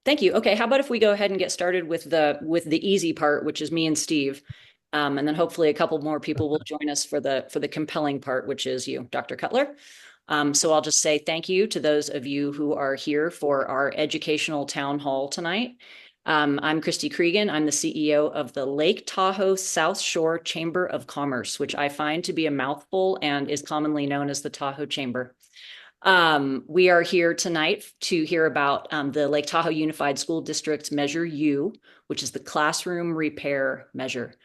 Thank you. Okay, how about if we go ahead and get started with the easy part, which is me and Steve, and then hopefully a couple more people will join us for the compelling part, which is you, Dr. Cutler. So I'll just say thank you to those of you who are here for our educational town hall tonight. I'm Christy Cregan. I'm the CEO of the Lake Tahoe South Shore Chamber of Commerce, which I find to be a mouthful and is commonly known as the Tahoe Chamber. We are here tonight to hear about the Lake Tahoe Unified School District's Measure U, which is the classroom repair measure.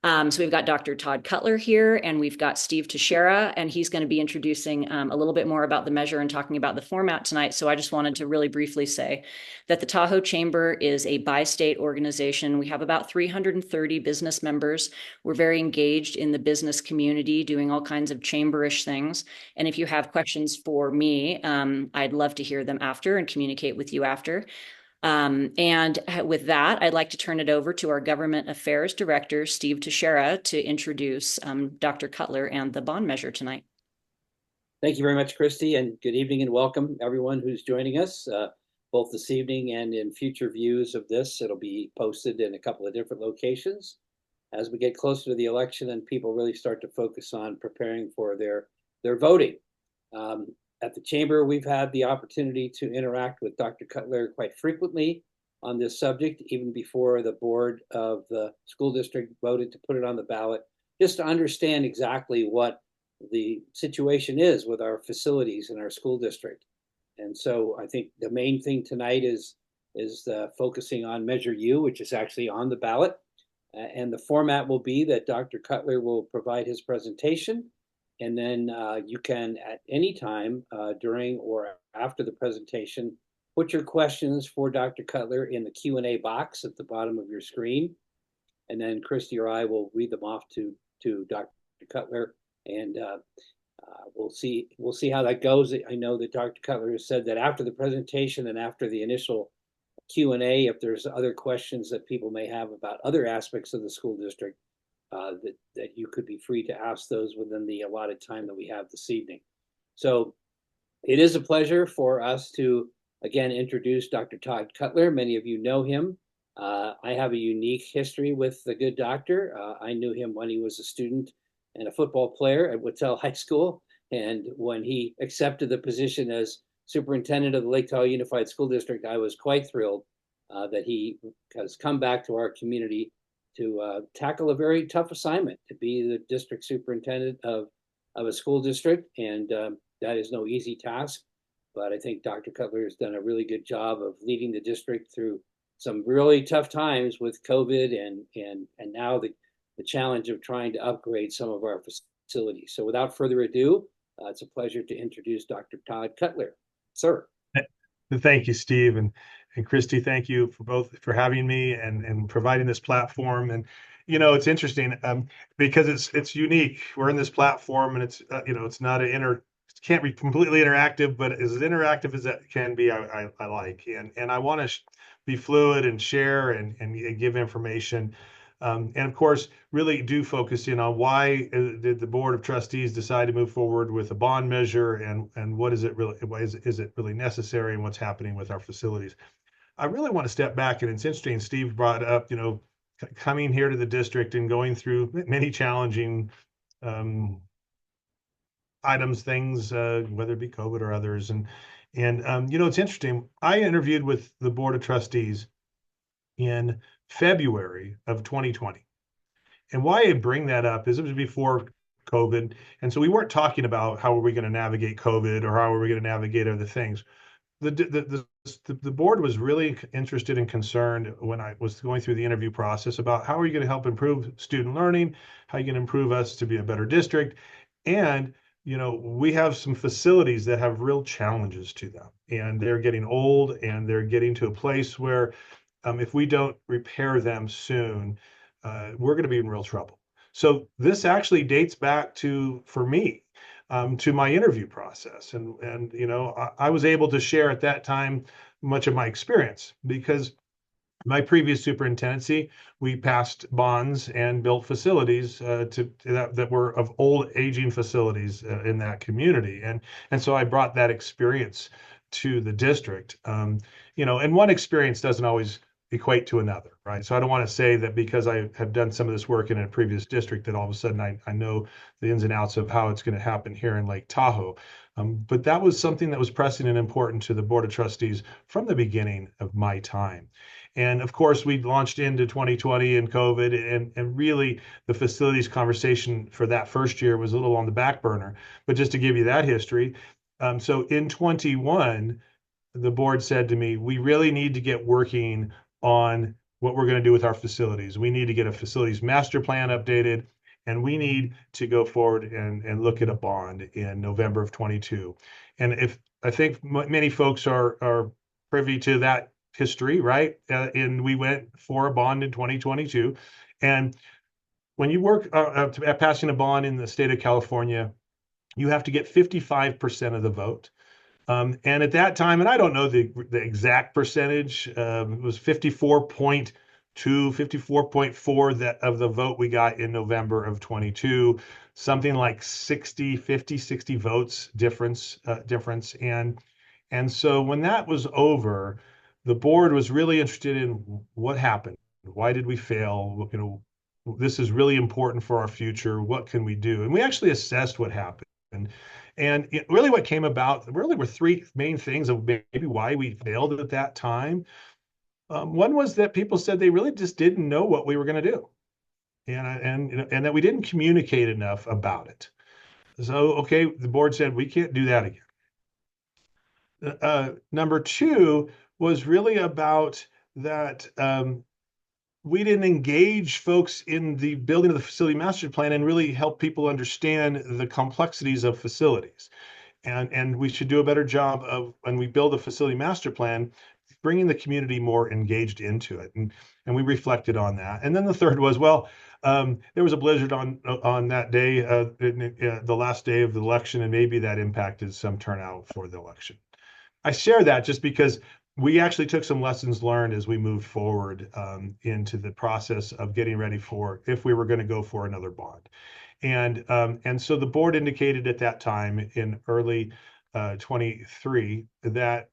So we've got Dr. Todd Cutler here, and we've got Steve Teixeira, and he's going to be introducing a little bit more about the measure and talking about the format tonight. So I just wanted to really briefly say that the Tahoe Chamber is a bi-state organization. We have about 330 business members. We're very engaged in the business community, doing all kinds of chamberish things. And if you have questions for me, I'd love to hear them after and communicate with you after. And with that, I'd like to turn it over to our Government Affairs Director, Steve Teixeira, to introduce Dr. Cutler and the bond measure tonight. Thank you very much, Christy, and good evening and welcome everyone who's joining us, both this evening and in future views of this. It'll be posted in a couple of different locations as we get closer to the election and people really start to focus on preparing for their voting. At the Chamber, we've had the opportunity to interact with Dr. Cutler quite frequently on this subject, even before the board of the school district voted to put it on the ballot, just to understand exactly what the situation is with our facilities in our school district. And so I think the main thing tonight is focusing on Measure U, which is actually on the ballot. And the format will be that Dr. Cutler will provide his presentation, and then you can at any time during or after the presentation put your questions for Dr. Cutler in the Q&A box at the bottom of your screen, and then Christy or I will read them off to Dr. Cutler, and we'll see how that goes. I know that Dr. Cutler has said that after the presentation and after the initial Q&A, if there's other questions that people may have about other aspects of the school district, that you could be free to ask those within the allotted time that we have this evening. So it is a pleasure for us to again introduce Dr. Todd Cutler. Many of you know him. I have a unique history with the good doctor. I knew him when he was a student and a football player at Whitell High School. And when he accepted the position as superintendent of the Lake Tahoe Unified School District, I was quite thrilled that he has come back to our community to tackle a very tough assignment, to be the district superintendent of a school district. And that is no easy task. But I think Dr. Cutler has done a really good job of leading the district through some really tough times with COVID and now the challenge of trying to upgrade some of our facilities. So without further ado, it's a pleasure to introduce Dr. Todd Cutler. Sir. Thank you, Steve, and Christy. Thank you for both for having me and providing this platform. And it's interesting because it's unique. We're in this platform, and it's it's not it can't be completely interactive, but as interactive as that can be, I like. And I want to be fluid and share and give information. And of course, really do focus in on why did the Board of Trustees decide to move forward with a bond measure, and what is it really, is it really necessary, and what's happening with our facilities. I really want to step back, and it's interesting, Steve brought up, coming here to the district and going through many challenging items, things, whether it be COVID or others. And it's interesting. I interviewed with the Board of Trustees in February of 2020. And why I bring that up is it was before COVID. And so we weren't talking about how are we going to navigate COVID or how are we going to navigate other things. The board was really interested and concerned when I was going through the interview process about how are you going to help improve student learning, how are you going to improve us to be a better district. And we have some facilities that have real challenges to them, and they're getting old, and they're getting to a place where if we don't repair them soon, we're going to be in real trouble. So this actually dates back for me, to my interview process. And I was able to share at that time much of my experience because my previous superintendency, we passed bonds and built facilities that were of old aging facilities in that community. And so I brought that experience to the district. And one experience doesn't always equate to another, right? So I don't want to say that because I have done some of this work in a previous district that all of a sudden I know the ins and outs of how it's going to happen here in Lake Tahoe. But that was something that was pressing and important to the Board of Trustees from the beginning of my time. And of course, we launched into 2020 and COVID, and really the facilities conversation for that first year was a little on the back burner. But just to give you that history, so in 21, the board said to me, we really need to get working on what we're going to do with our facilities. We need to get a facilities master plan updated, and we need to go forward and look at a bond in November of 22. And if I think many folks are privy to that history, right? And we went for a bond in 2022. And when you work at passing a bond in the state of California, you have to get 55% of the vote. And at that time, and I don't know the exact percentage, it was 54.2, 54.4 that of the vote we got in November of 22, something like 60 votes difference. And so when that was over, the board was really interested in what happened. Why did we fail? This is really important for our future. What can we do? And we actually assessed what happened. And really what came about really were three main things of maybe why we failed at that time. One was that people said they really just didn't know what we were going to do, and that we didn't communicate enough about it. So, okay, the board said we can't do that again. Number two was really about that we didn't engage folks in the building of the facility master plan and really help people understand the complexities of facilities. And we should do a better job of, when we build a facility master plan, bringing the community more engaged into it. And we reflected on that. And then the third was, well, there was a blizzard on that day, the last day of the election, and maybe that impacted some turnout for the election. I share that just because we actually took some lessons learned as we moved forward into the process of getting ready for if we were going to go for another bond. And so the board indicated at that time in early 23 that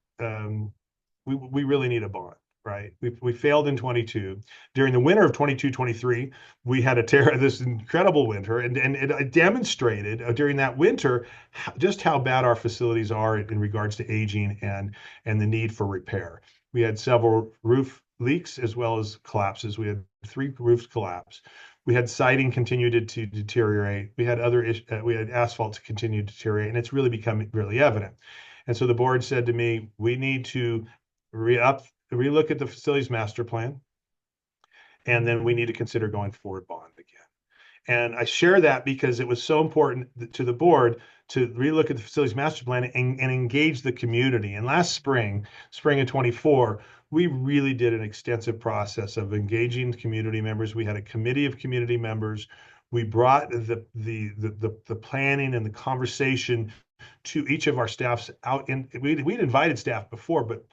we really need a bond, right? We failed in 22. During the winter of 22-23, we had this incredible winter, and it demonstrated during that winter just how bad our facilities are in regards to aging and the need for repair. We had several roof leaks as well as collapses. We had 3 roofs collapse. We had siding continued to deteriorate. We had we had asphalt continue to deteriorate, and it's really become really evident. And so the board said to me, we need to relook at the facilities master plan, and then we need to consider going forward bond again. And I share that because it was so important to the board to relook at the facilities master plan and engage the community. And last spring of 24, we really did an extensive process of engaging community members. We had a committee of community members. We brought the planning and the conversation to each of our staffs out. And we'd invited staff before, but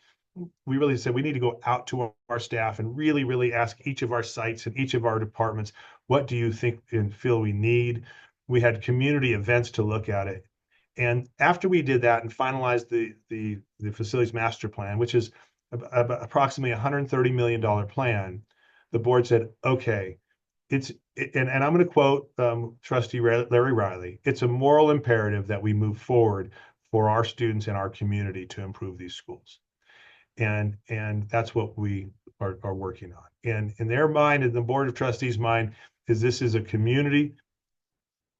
we really said we need to go out to our staff and really ask each of our sites and each of our departments, what do you think and feel we need? We had community events to look at it. And after we did that and finalized the facilities master plan, which is approximately $130 million plan, the board said, okay, and I'm going to quote Trustee Larry Riley, it's a moral imperative that we move forward for our students and our community to improve these schools. And that's what we are working on. And in their mind, in the Board of Trustees' mind, this is a community.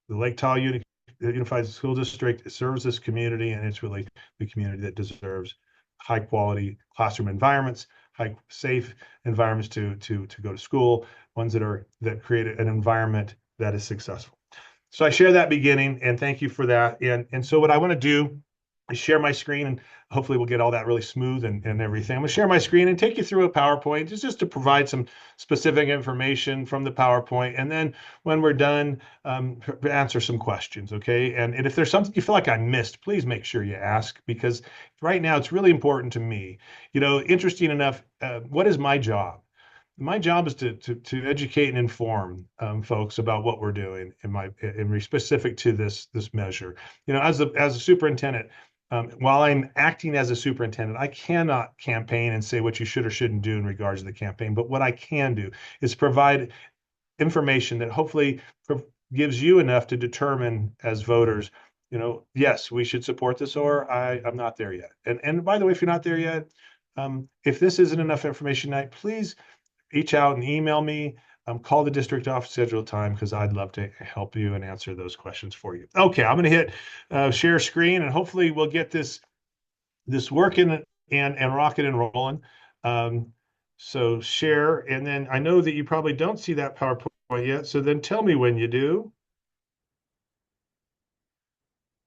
The Lake Tahoe Unified School District serves this community, and it's really the community that deserves high quality classroom environments, safe environments to go to school, ones that create an environment that is successful. So I share that beginning, and thank you for that. And so what I want to do is share my screen, and hopefully we'll get all that really smooth and everything. I'm going to share my screen and take you through a PowerPoint just to provide some specific information from the PowerPoint. And then when we're done, answer some questions, okay? And if there's something you feel like I missed, please make sure you ask, because right now it's really important to me. Interesting enough, what is my job? My job is to educate and inform folks about what we're doing in specific to this measure. As a superintendent, While I'm acting as a superintendent, I cannot campaign and say what you should or shouldn't do in regards to the campaign. But what I can do is provide information that hopefully gives you enough to determine as voters, yes, we should support this, or I'm not there yet. And by the way, if you're not there yet, if this isn't enough information tonight, please reach out and email me. Call the district office, schedule a time, because I'd love to help you and answer those questions for you. Okay, I'm going to hit share screen, and hopefully we'll get this working and rocking and rolling. So share, and then I know that you probably don't see that PowerPoint yet. So then tell me when you do.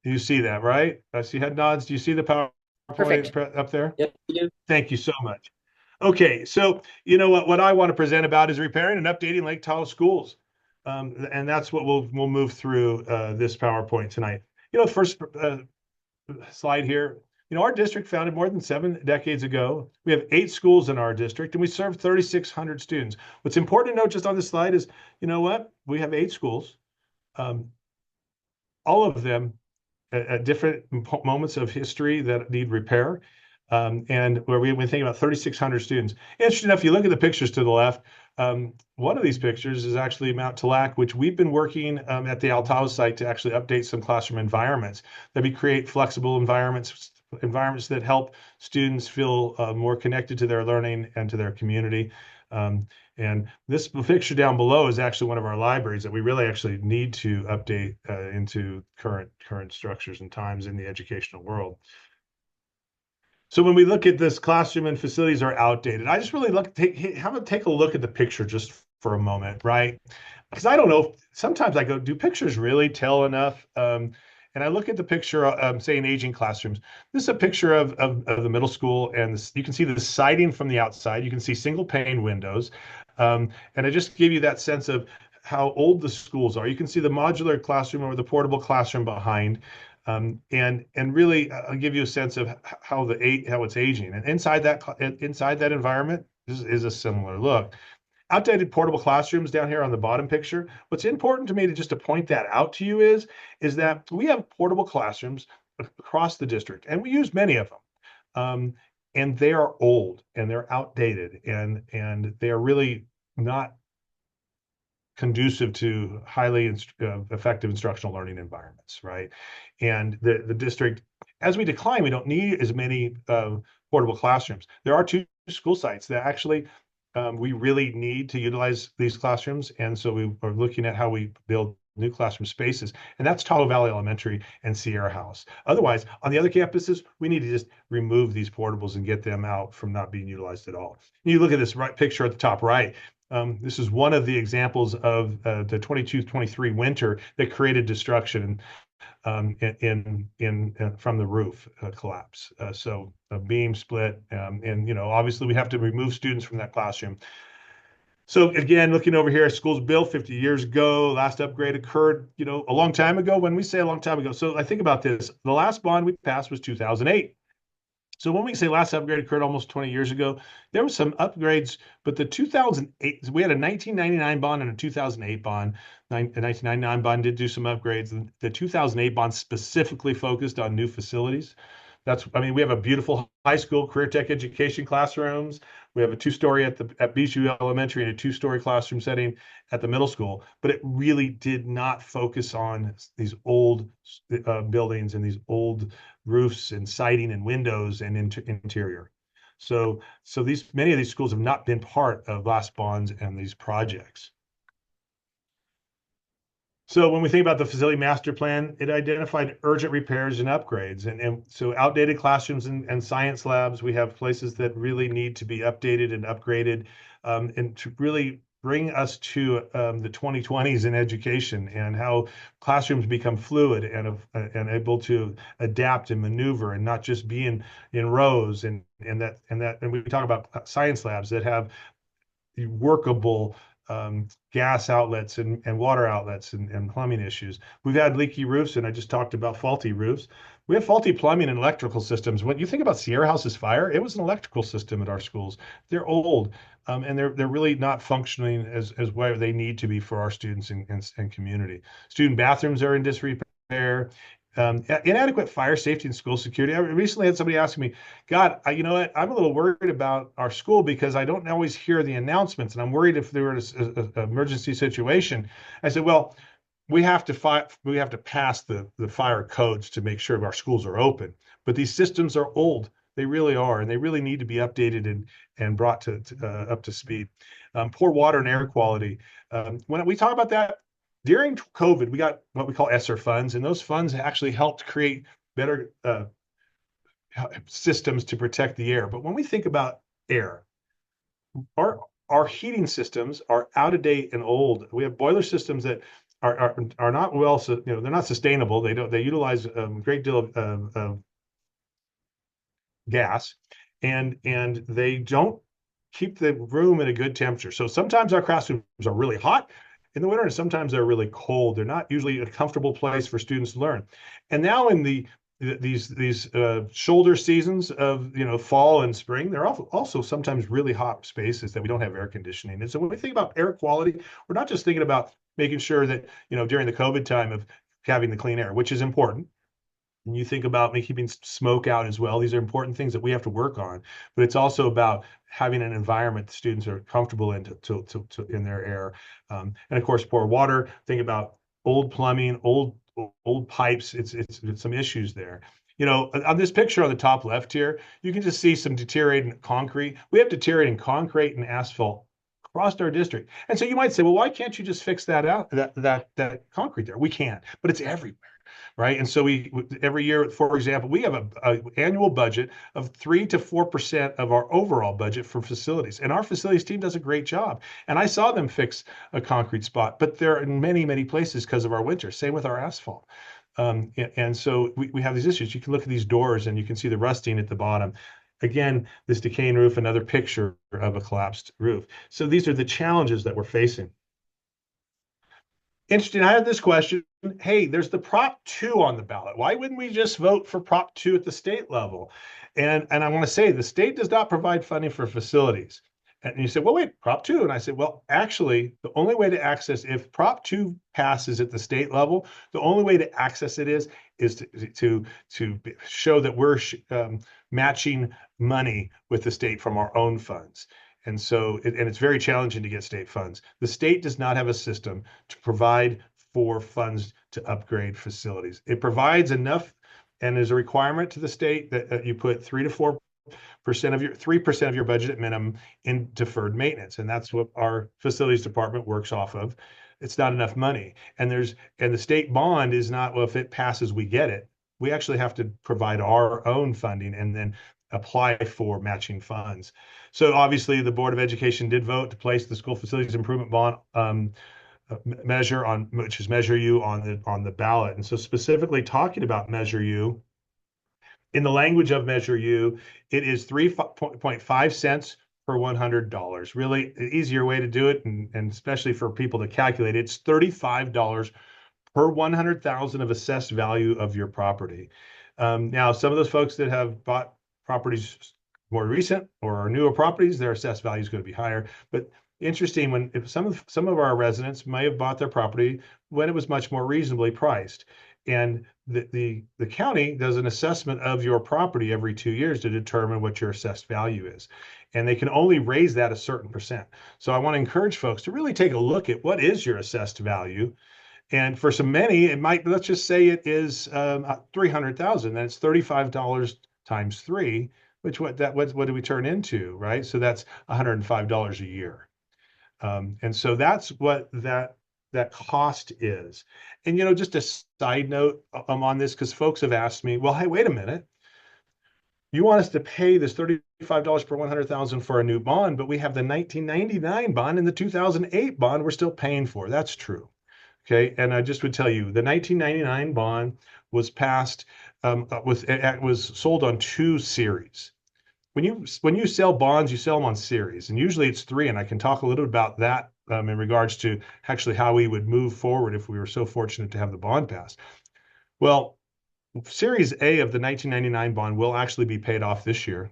You see that, right? I see head nods. Do you see the Perfect. PowerPoint up there? Yep, you do. Thank you so much. Okay, so you know what I want to present about is repairing and updating Lake Tahoe schools. And that's what we'll move through this PowerPoint tonight. First slide here. Our district founded more than 7 decades ago. We have 8 schools in our district, and we serve 3,600 students. What's important to note just on this slide is, we have 8 schools, all of them at different moments of history that need repair. And where we think about 3,600 students. Interesting enough, you look at the pictures to the left, one of these pictures is actually Mount Talac, which we've been working at the Tahoe site to actually update some classroom environments, that we create flexible environments that help students feel more connected to their learning and to their community. And this picture down below is actually one of our libraries that we really actually need to update into current structures and times in the educational world. So when we look at this, classroom and facilities are outdated. I just really take a look at the picture just for a moment, right? Because I don't know, sometimes I go, do pictures really tell enough? And I look at the picture, say in aging classrooms. This is a picture of the middle school, and you can see the siding from the outside. You can see single pane windows. And I just give you that sense of how old the schools are. You can see the modular classroom or the portable classroom behind. And really I'll give you a sense of how it's aging. And inside that environment is a similar look. Outdated portable classrooms down here on the bottom picture. What's important to me to point that out to you is that we have portable classrooms across the district, and we use many of them. And they are old and they're outdated, and they are really not conducive to highly effective instructional learning environments, right? And the district, as we decline, we don't need as many portable classrooms. There are 2 school sites that actually we really need to utilize these classrooms, and so we are looking at how we build new classroom spaces, and that's Tahoe Valley Elementary and Sierra House. Otherwise, on the other campuses, we need to just remove these portables and get them out from not being utilized at all. You look at this picture at the top right. This is one of the examples of the 22-23 winter that created destruction from the roof collapse. So a beam split, and obviously we have to remove students from that classroom. So again, looking over here, schools built 50 years ago. Last upgrade occurred, a long time ago. When we say a long time ago, so I think about this. The last bond we passed was 2008. So when we say last upgrade occurred almost 20 years ago, there were some upgrades, but the 2008, we had a 1999 bond and a 2008 bond. The 1999 bond did do some upgrades. And the 2008 bond specifically focused on new facilities. We have a beautiful high school career tech education classrooms. We have a 2-story at Bijou Elementary and a 2-story classroom setting at the middle school, but it really did not focus on these old buildings and these old roofs and siding and windows and interior. So many of these schools have not been part of last bonds and these projects. So when we think about the facility master plan, it identified urgent repairs and upgrades. And so outdated classrooms and science labs, we have places that really need to be updated and upgraded, and to really bring us to the 2020s in education, and how classrooms become fluid and able to adapt and maneuver, and not just be in rows, and we talk about science labs that have workable gas outlets and water outlets and plumbing issues. We've had leaky roofs, and I just talked about faulty roofs. We have faulty plumbing and electrical systems. When you think about Sierra House's fire, it was an electrical system at our schools. They're old, and they're really not functioning as where they need to be for our students and community. Student bathrooms are in disrepair. Inadequate fire safety and school security. I recently had somebody asking me, God, you know what? I'm a little worried about our school because I don't always hear the announcements, and I'm worried if there was an emergency situation. I said, well, we have to pass the fire codes to make sure our schools are open. But these systems are old. They really are, and they really need to be updated and brought to up to speed. Poor water and air quality. When we talk about that, during COVID, we got what we call ESSER funds, and those funds actually helped create better systems to protect the air. But when we think about air, our heating systems are out of date and old. We have boiler systems that are not well, so you know they're not sustainable. They utilize a great deal of gas, and they don't keep the room at a good temperature. So sometimes our classrooms are really hot in the winter, and sometimes they're really cold. They're not usually a comfortable place for students to learn. And now in these shoulder seasons of fall and spring, they're also sometimes really hot spaces that we don't have air conditioning. And so when we think about air quality, we're not just thinking about making sure that during the COVID time of having the clean air, which is important, and you think about keeping smoke out as well. These are important things that we have to work on, but it's also about having an environment the students are comfortable in in their air. And of course, poor water. Think about old plumbing, old pipes. It's some issues there. On this picture on the top left here, you can just see some deteriorating concrete. We have deteriorating concrete and asphalt across our district. And so you might say, well, why can't you just fix that out, that concrete there? We can, but it's everywhere, right? And so we every year, for example, we have a annual budget of 3 to 4% of our overall budget for facilities, and our facilities team does a great job. And I saw them fix a concrete spot, but they're in many places because of our winter. Same with our asphalt. And so we have these issues. You can look at these doors and you can see the rusting at the bottom. Again, this decaying roof, another picture of a collapsed roof. So these are the challenges that we're facing. Interesting. I had this question. Hey, there's the Prop 2 on the ballot. Why wouldn't we just vote for Prop 2 at the state level? And I want to say the state does not provide funding for facilities. And you said, well, wait, Prop 2. And I said, well, actually, the only way to access, if Prop 2 passes at the state level, the only way to access it is to show that we're matching money with the state from our own funds. And so, and it's very challenging to get state funds. The state does not have a system to provide for funds to upgrade facilities. It provides enough, and there's a requirement to the state that you put 3% of your 3% of your budget at minimum in deferred maintenance, and that's what our facilities department works off of. It's not enough money, and the state bond is not, well, if it passes, we get it. We actually have to provide our own funding and then apply for matching funds. So obviously, the Board of Education did vote to place the school facilities improvement bond measure on, which is Measure U, on the ballot. And so specifically talking about Measure U, in the language of Measure U, it is 3.5 cents per $100. Really, an easier way to do it, and especially for people to calculate, it's $35 per 100,000 of assessed value of your property. Now, some of those folks that have bought properties more recent or newer properties, their assessed value is going to be higher. But interesting, if some of our residents may have bought their property when it was much more reasonably priced, and the county does an assessment of your property every 2 years to determine what your assessed value is, and they can only raise that a certain percent. So I want to encourage folks to really take a look at what is your assessed value. And for so many, it might, let's just say it is 300,000, then it's $35 times three, which what do we turn into, right? So that's $105 a year. And so that's what that cost is. And just a side note on this, because folks have asked me, well, hey, wait a minute. You want us to pay this $35 per 100,000 for a new bond, but we have the 1999 bond and the 2008 bond we're still paying for. That's true. Okay, and I just would tell you, the 1999 bond was passed, it was sold on 2 series. When you sell bonds, you sell them on series, and usually it's 3. And I can talk a little bit about that in regards to actually how we would move forward if we were so fortunate to have the bond passed. Well, Series A of the 1999 bond will actually be paid off this year.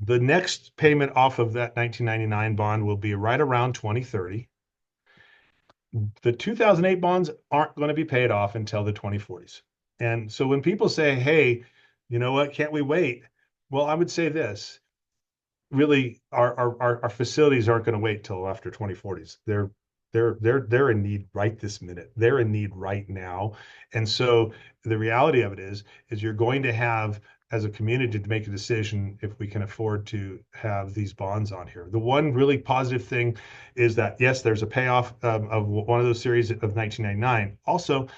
The next payment off of that 1999 bond will be right around 2030. The 2008 bonds aren't going to be paid off until the 2040s. And so when people say, hey, you know what, can't we wait? Well, I would say this, really our facilities aren't going to wait till after 2040s. They're in need right this minute. They're in need right now. And so the reality of it is you're going to have as a community to make a decision if we can afford to have these bonds on here. The one really positive thing is that yes, there's a payoff of one of those series of 1999. Also,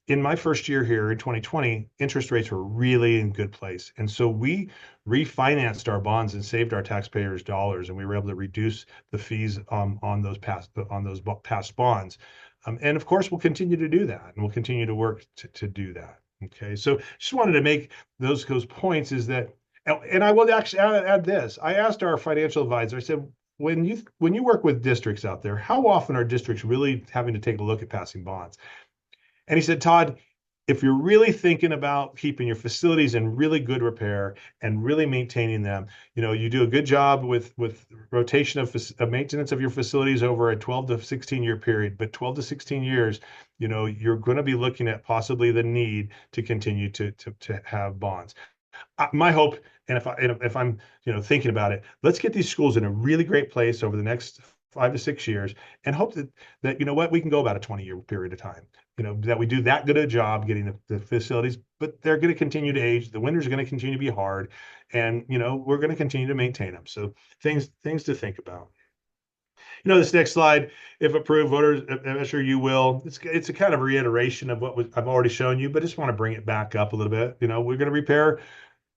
in my first year here in 2020, interest rates were really in good place. And so we refinanced our bonds and saved our taxpayers dollars, and we were able to reduce the fees on those past bonds. And of course, we'll continue to do that, and we'll continue to work to do that. Okay, so just wanted to make those points is that, and I will actually add this. I asked our financial advisor, I said, when you work with districts out there, how often are districts really having to take a look at passing bonds? And he said, Todd, if you're really thinking about keeping your facilities in really good repair and really maintaining them, you do a good job with rotation of maintenance of your facilities over a 12 to 16 year period. But 12 to 16 years, you're going to be looking at possibly the need to continue to have bonds. My hope, and if I'm thinking about it, let's get these schools in a really great place over the next 5 to 6 years, and hope that we can go about a 20-year period of time. That we do that good a job getting the facilities, but they're going to continue to age. The winters are going to continue to be hard, and we're going to continue to maintain them. So things to think about. This next slide, if approved, voters, I'm sure you will. It's a kind of reiteration of what I've already shown you, but I just want to bring it back up a little bit. We're going to repair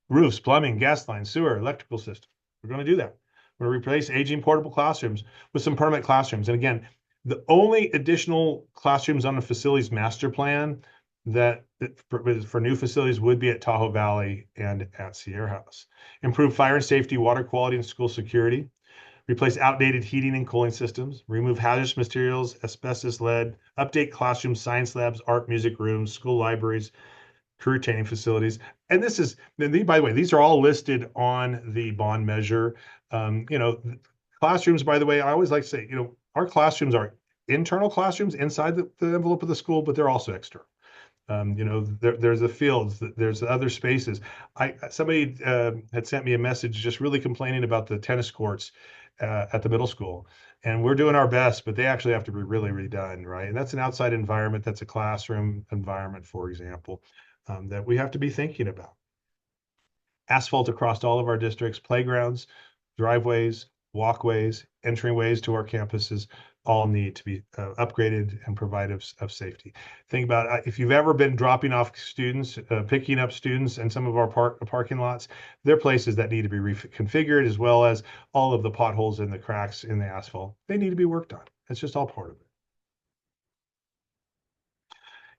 roofs, plumbing, gas lines, sewer, electrical system. We're going to do that. We're going to replace aging portable classrooms with some permanent classrooms. And again, the only additional classrooms on the facilities master plan that for new facilities would be at Tahoe Valley and at Sierra House. Improve fire and safety, water quality, and school security. Replace outdated heating and cooling systems. Remove hazardous materials, asbestos, lead. Update classrooms, science labs, art, music rooms, school libraries, career training facilities. And by the way, these are all listed on the bond measure. Classrooms, by the way, I always like to say, our classrooms are internal classrooms inside the envelope of the school, but they're also external. There's the fields, there's other spaces. Somebody had sent me a message just really complaining about the tennis courts at the middle school. And we're doing our best, but they actually have to be really redone, right? And that's an outside environment. That's a classroom environment, for example, that we have to be thinking about. Asphalt across all of our districts, playgrounds, driveways, walkways, entryways to our campuses all need to be upgraded and provide of safety. Think about if you've ever been dropping off students, picking up students in some of our parking lots, they're places that need to be reconfigured, as well as all of the potholes and the cracks in the asphalt. They need to be worked on. It's just all part of it.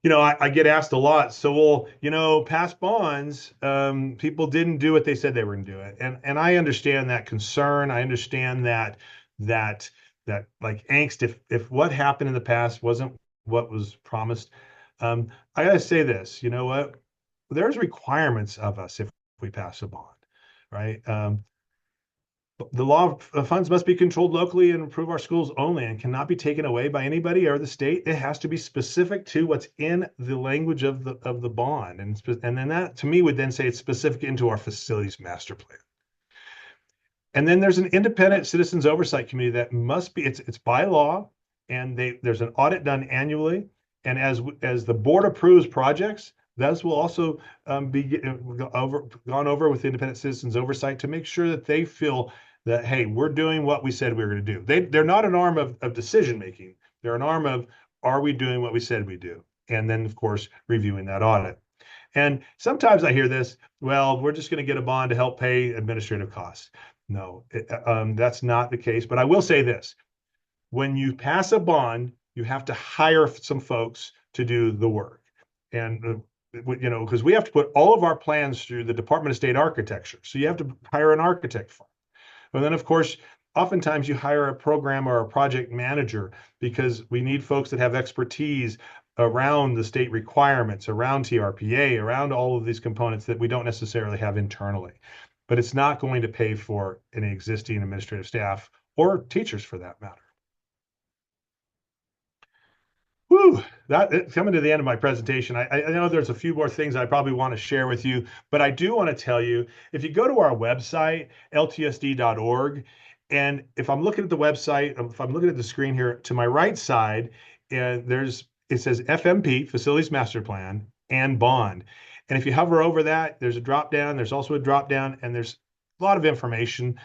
I get asked a lot. So, well, past bonds, people didn't do what they said they were going to do it, and I understand that concern. I understand that like angst if what happened in the past wasn't what was promised. I gotta say this. You know what? There's requirements of us if we pass a bond, right? The law of funds must be controlled locally and improve our schools only and cannot be taken away by anybody or the state. It has to be specific to what's in the language of the bond. And then that to me would then say it's specific into our facilities master plan. And then there's an independent citizens oversight committee that must be, it's by law, and there's an audit done annually. And as the board approves projects, those will also be gone over with independent citizens oversight to make sure that they feel that, hey, we're doing what we said we were going to do. They're not an arm of decision making. They're an arm of, are we doing what we said we do? And then, of course, reviewing that audit. And sometimes I hear this, well, we're just going to get a bond to help pay administrative costs. No, that's not the case. But I will say this, when you pass a bond, you have to hire some folks to do the work. And, because we have to put all of our plans through the Department of State Architecture. So you have to hire an architect firm. And then, of course, oftentimes you hire a program or a project manager because we need folks that have expertise around the state requirements, around TRPA, around all of these components that we don't necessarily have internally. But it's not going to pay for any existing administrative staff or teachers for that matter. Whew, coming to the end of my presentation. I know there's a few more things I probably want to share with you, but I do want to tell you if you go to our website, LTUSD.org, and if I'm looking at the website, if I'm looking at the screen here to my right side, and it says FMP, Facilities Master Plan, and Bond. And if you hover over that, there's a drop down. There's also a drop down, and there's a lot of information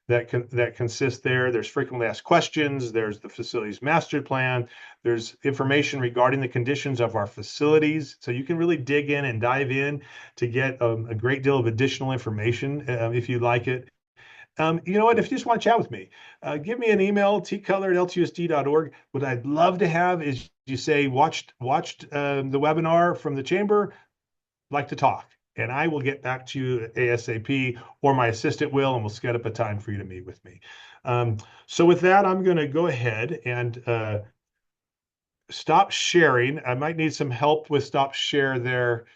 that consists there. There's frequently asked questions. There's the Facilities Master Plan. There's information regarding the conditions of our facilities. So you can really dig in and dive in to get a great deal of additional information if you like it. You know what? If you just want to chat with me, give me an email, tcolor@ltusd.org. What I'd love to have is you say, watched the webinar from the chamber, like to talk. And I will get back to you ASAP, or my assistant will, and we'll set up a time for you to meet with me. So with that, I'm going to go ahead and stop sharing. I might need some help with stop share there.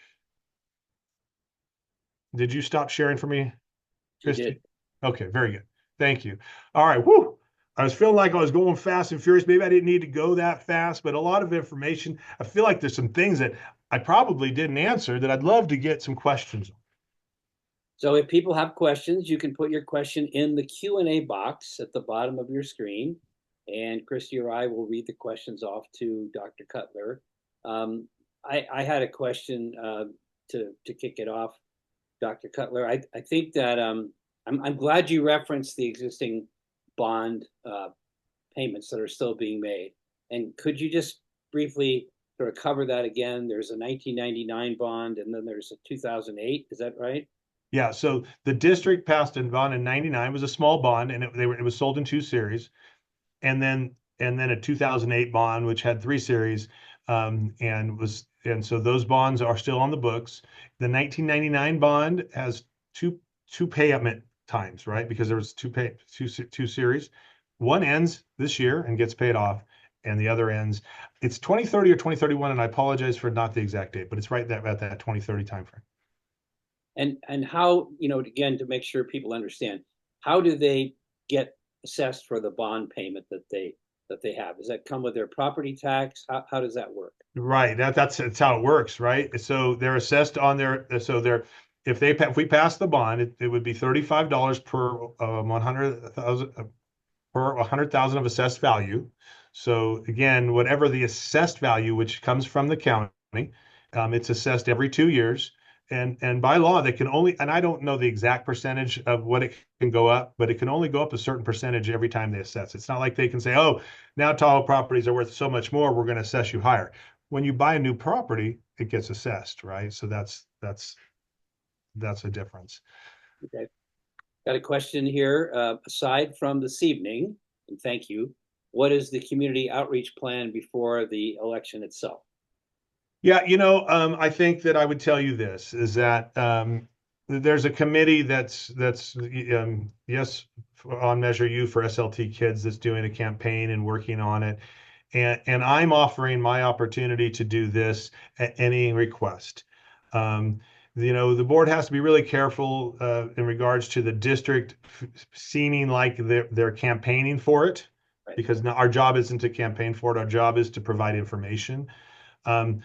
Did you stop sharing for me, You Christy? did. Okay, very good. Thank you. All right. Whoo. I was feeling like I was going fast and furious. Maybe I didn't need to go that fast, but a lot of information. I feel like there's some things that I probably didn't answer that I'd love to get some questions on. So if people have questions, you can put your question in the Q&A box at the bottom of your screen, and Christy or I will read the questions off to Dr. Cutler. I had a question to kick it off, Dr. Cutler. I think that I'm glad you referenced the existing bond payments that are still being made. And could you just briefly sort of cover that again? There's a 1999 bond, and then there's a 2008. Is that right? Yeah, so the district passed a bond in '99. It was a small bond, and it was sold in two series, and then a 2008 bond, which had three series, and so those bonds are still on the books. The 1999 bond has two payment times, right? Because there was two series. One ends this year and gets paid off, and the other ends. It's 2030 or 2031, and I apologize for not the exact date, but it's right at that 2030 timeframe. And how, again, to make sure people understand, how do they get assessed for the bond payment that they have? Does that come with their property tax? How does that work? Right. That's how it works, right? So they're assessed on their so they're if we pass the bond, it would be $35 per 100,000 per 100,000 of assessed value. So again, whatever the assessed value, which comes from the county, it's assessed every 2 years. And by law, they can only, and I don't know the exact percentage of what it can go up, but it can only go up a certain percentage every time they assess. It's not like they can say, oh, now Tahoe properties are worth so much more, we're going to assess you higher. When you buy a new property, it gets assessed, right? So that's a difference. Okay. Got a question here. Aside from this evening, and thank you, what is the community outreach plan before the election itself? Yeah, I think that I would tell you this is that there's a committee that's yes on Measure U for SLT kids that's doing a campaign and working on it, and I'm offering my opportunity to do this at any request. The board has to be really careful in regards to the district seeming like they're campaigning for it, Right. because now our job isn't to campaign for it. Our job is to provide information.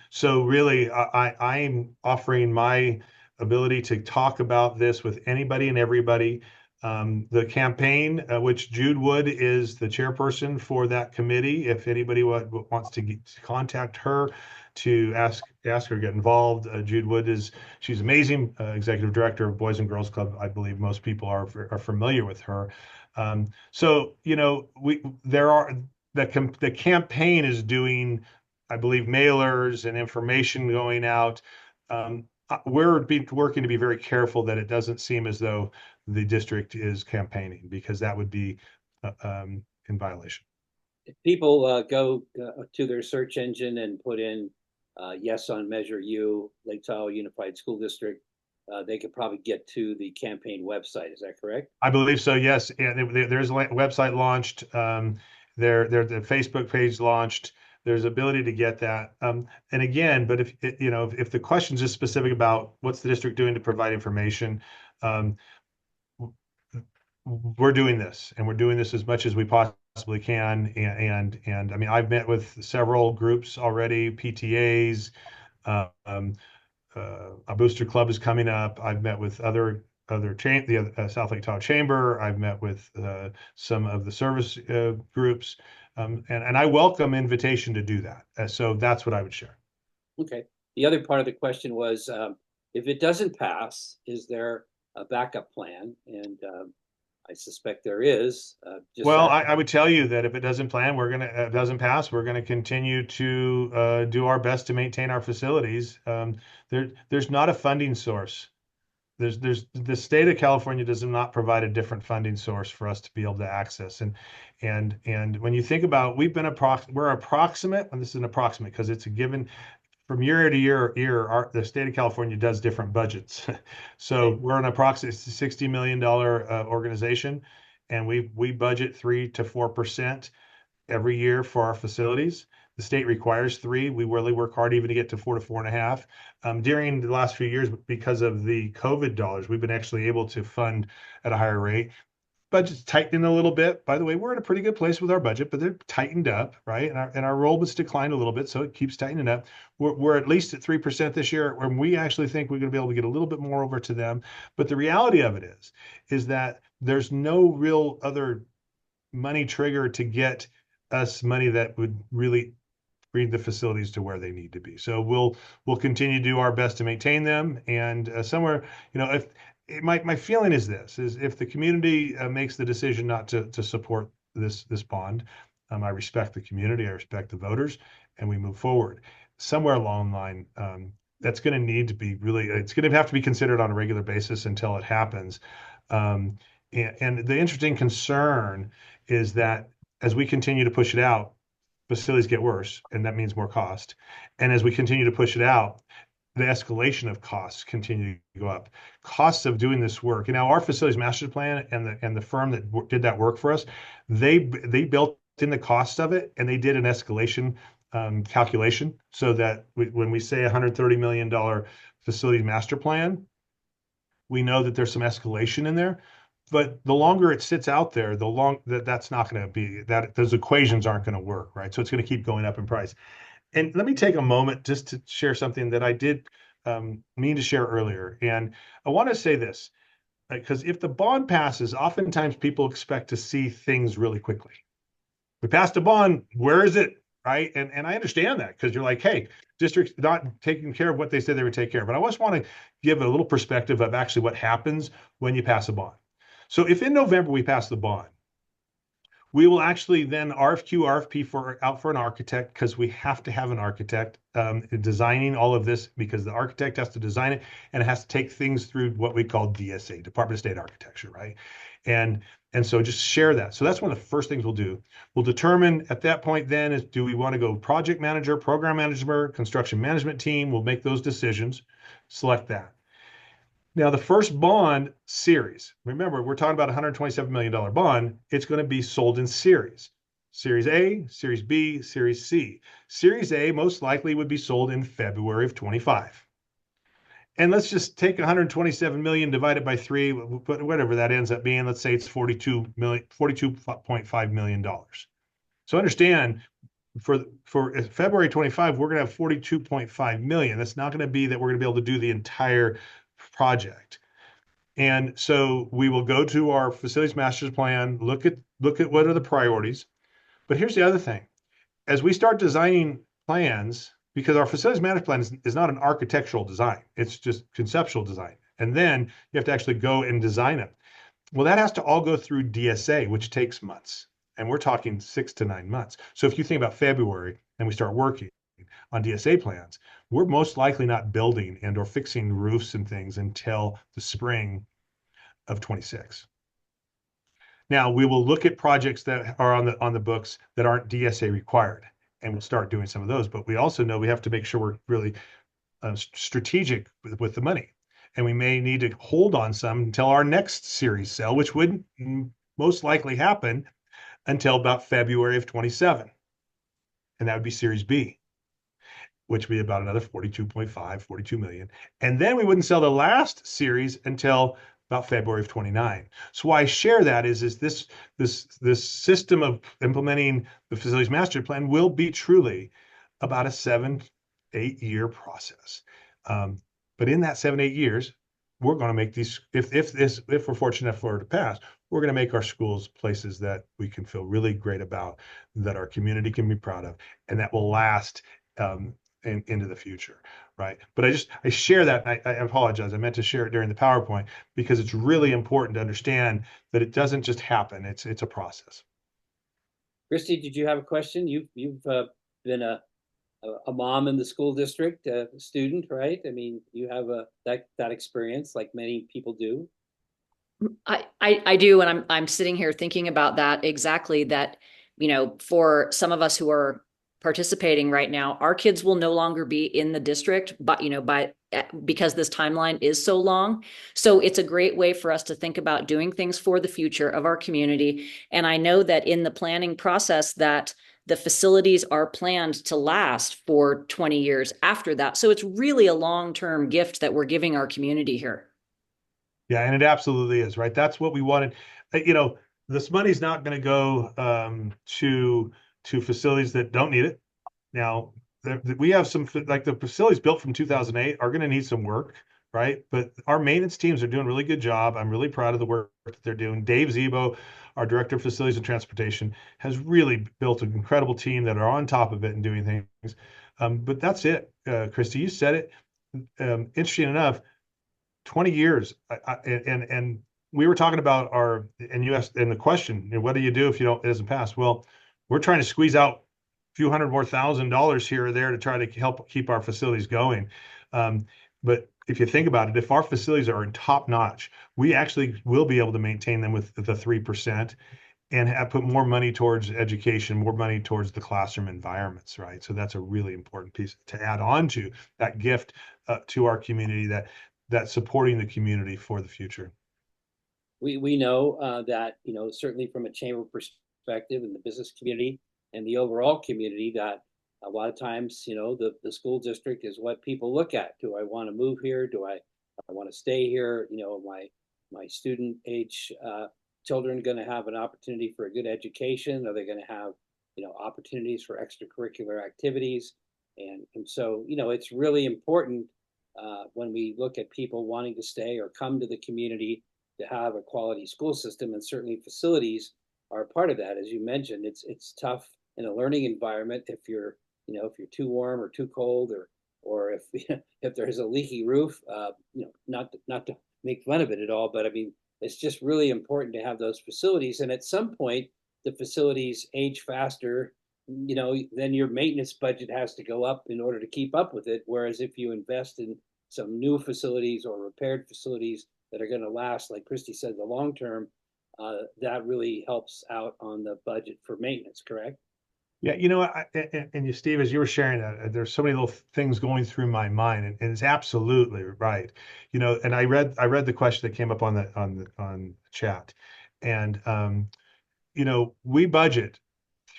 So really, I'm offering my ability to talk about this with anybody and everybody. The campaign, which Jude Wood is the chairperson for that committee, if anybody wants to contact her to ask her get involved. Jude Wood she's amazing, executive director of Boys and Girls Club. I believe most people are familiar with her. So the campaign is doing, I believe, mailers and information going out. We're working to be very careful that it doesn't seem as though the district is campaigning, because that would be in violation. If people go to their search engine and put in yes on Measure U, Lake Tahoe Unified School District, they could probably get to the campaign website. Is that correct? I believe so, yes. And there's a website launched. The Facebook page launched. There's ability to get that. And again, but if the question is specific about what's the district doing to provide information, we're doing this, and we're doing this as much as we possibly possibly can. And I mean, I've met with several groups already, PTAs, um, a booster club is coming up. I've met with the South Lake Tahoe Chamber. I've met with some of the service groups, and I welcome invitation to do that. So that's what I would share. Okay. The other part of the question was, if it doesn't pass, is there a backup plan? And I suspect there is. Well, I would tell you that if it doesn't doesn't pass, we're gonna continue to do our best to maintain our facilities. There's not a funding source. There's the state of California does not provide a different funding source for us to be able to access. And when you think about, we're approximate, and this is an approximate because it's a given from year to year, the state of California does different budgets. So we're an approximate $60 million organization, and we budget 3 to 4% every year for our facilities. The state requires 3. We really work hard even to get to 4 to 4.5. During the last few years, because of the COVID dollars, we've been actually able to fund at a higher rate. Budget's tightening a little bit. By the way, we're in a pretty good place with our budget, but they're tightened up, right? And our enrollments declined a little bit, so it keeps tightening up. We're at least at 3% this year, and we actually think we're going to be able to get a little bit more over to them. But the reality of it is that there's no real other money trigger to get us money that would really bring the facilities to where they need to be. So we'll continue to do our best to maintain them. And somewhere, if my feeling is this: is if the community makes the decision not to support this bond, I respect the community, I respect the voters, and we move forward. Somewhere along the line, that's going to need to be it's going to have to be considered on a regular basis until it happens. And the interesting concern is that as we continue to push it out, facilities get worse, and that means more cost. And as we continue to push it out, the escalation of costs continue to go up. Costs of doing this work. Now, our facilities master plan and the firm that did that work for us, they built in the cost of it, and they did an escalation calculation so that when we say $130 million facility master plan, we know that there's some escalation in there. But the longer it sits out there, that's not going to be that those equations aren't going to work, right? So it's going to keep going up in price. And let me take a moment just to share something that I did mean to share earlier. And I want to say this, because if the bond passes, oftentimes people expect to see things really quickly. We passed a bond, where is it? Right. And I understand that because you're like, hey, districts not taking care of what they said they would take care of. But I just want to give a little perspective of actually what happens when you pass a bond. So if in November we pass the bond, we will actually then RFQ, RFP out for an architect because we have to have an architect designing all of this because the architect has to design it and it has to take things through what we call DSA, Department of State Architecture, right? And so just share that. So that's one of the first things we'll do. We'll determine at that point then is do we want to go project manager, program manager, construction management team? We'll make those decisions, select that. Now, the first bond series, remember, we're talking about a $127 million bond. It's going to be sold in series. Series A, Series B, Series C. Series A most likely would be sold in February of 25. And let's just take 127 million divided by 3, whatever that ends up being. Let's say it's $42.5 million. So understand, for February 25, we're going to have 42.5 million. That's not going to be that we're going to be able to do the entire project. And so we will go to our facilities master plan, look at what are the priorities. But here's the other thing. As we start designing plans, because our facilities management plan is not an architectural design, it's just conceptual design. And then you have to actually go and design it. Well, that has to all go through DSA, which takes months. And we're talking 6 to 9 months. So if you think about February and we start working on DSA plans, we're most likely not building and or fixing roofs and things until the spring of 26. Now we will look at projects that are on the books that aren't DSA required, and we'll start doing some of those. But we also know we have to make sure we're really strategic with the money, and we may need to hold on some until our next series sale, which would most likely happen until about February of 27, and that would be Series B, which would be about another 42.5, 42 million. And then we wouldn't sell the last series until about February of 29. So why I share that is this system of implementing the facilities master plan will be truly about a 7-8 year process. But in that 7-8 years, we're going to make these, if we're fortunate enough for it to pass, we're going to make our schools places that we can feel really great about, that our community can be proud of, and that will last into the future, right? But I share that. And I apologize. I meant to share it during the PowerPoint because it's really important to understand that it doesn't just happen. It's a process. Christy, did you have a question? You've been a mom in the school district, a student, right? I mean, you have that experience like many people do. I do, and I'm sitting here thinking about that exactly. That for some of us who are participating right now, our kids will no longer be in the district, but because this timeline is so long. So it's a great way for us to think about doing things for the future of our community. And I know that in the planning process that the facilities are planned to last for 20 years after that. So it's really a long-term gift that we're giving our community here. Yeah, and it absolutely is, right? That's what we wanted. This money's not going to go to facilities that don't need it. Now, we have some, like the facilities built from 2008 are going to need some work, right? But our maintenance teams are doing a really good job. I'm really proud of the work that they're doing. Dave Zebo, our director of facilities and transportation, has really built an incredible team that are on top of it and doing things. But that's it, Christy. You said it. Interesting enough, 20 years. And we were talking about and the question, what do you do if it doesn't pass? Well, we're trying to squeeze out a few hundred more $1,000s here or there to try to help keep our facilities going. But if you think about it, if our facilities are in top notch, we actually will be able to maintain them with the 3% and put more money towards education, more money towards the classroom environments, right? So that's a really important piece to add on to that gift to our community, that supporting the community for the future. We know that certainly from a chamber perspective and the business community and the overall community, that a lot of times the school district is what people look at. Do I want to move here? Do I want to stay here? My student age children going to have an opportunity for a good education? Are they going to have opportunities for extracurricular activities? And so it's really important when we look at people wanting to stay or come to the community to have a quality school system, and certainly facilities are part of that. As you mentioned, it's tough in a learning environment if you're too warm or too cold, or if if there's a leaky roof. Not to make fun of it at all, but I mean it's just really important to have those facilities. And at some point, the facilities age faster. Then your maintenance budget has to go up in order to keep up with it. Whereas if you invest in some new facilities or repaired facilities that are going to last, like Christy said, the long term, that really helps out on the budget for maintenance, correct? Yeah, Steve, as you were sharing that, there's so many little things going through my mind, and it's absolutely right. And I read the question that came up on chat, and we budget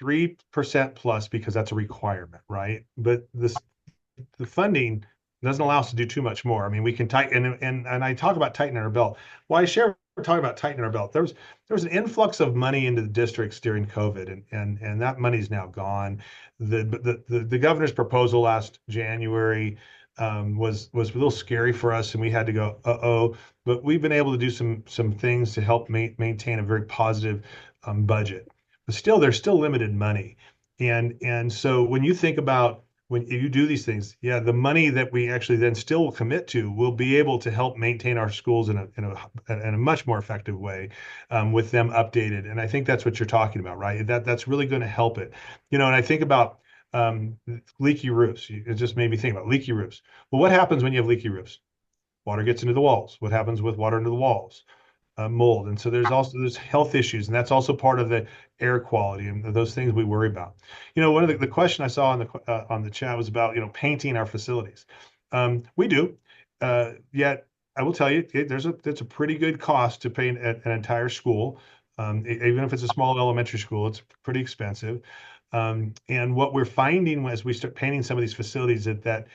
3% plus because that's a requirement, right? But the funding doesn't allow us to do too much more. I mean, we can tighten, and I talk about tightening our belt. Well, I share talk about tightening our belt. There was an influx of money into the districts during COVID, and that money's now gone. The governor's proposal last January was a little scary for us, and we had to go, uh-oh. But we've been able to do some things to help maintain a very positive budget. But still, there's still limited money, and so when you think about when you do these things, yeah, the money that we actually then still commit to will be able to help maintain our schools in a much more effective way, with them updated. And I think that's what you're talking about, right? That's really going to help it. And I think about leaky roofs. It just made me think about leaky roofs. Well, what happens when you have leaky roofs? Water gets into the walls. What happens with water into the walls? Mold. And so there's health issues, and that's also part of the air quality and those things we worry about. One of the question I saw on the chat was about painting our facilities. We do, yet I will tell you there's a pretty good cost to paint an entire school. Even if it's a small elementary school, it's pretty expensive. And what we're finding as we start painting some of these facilities is that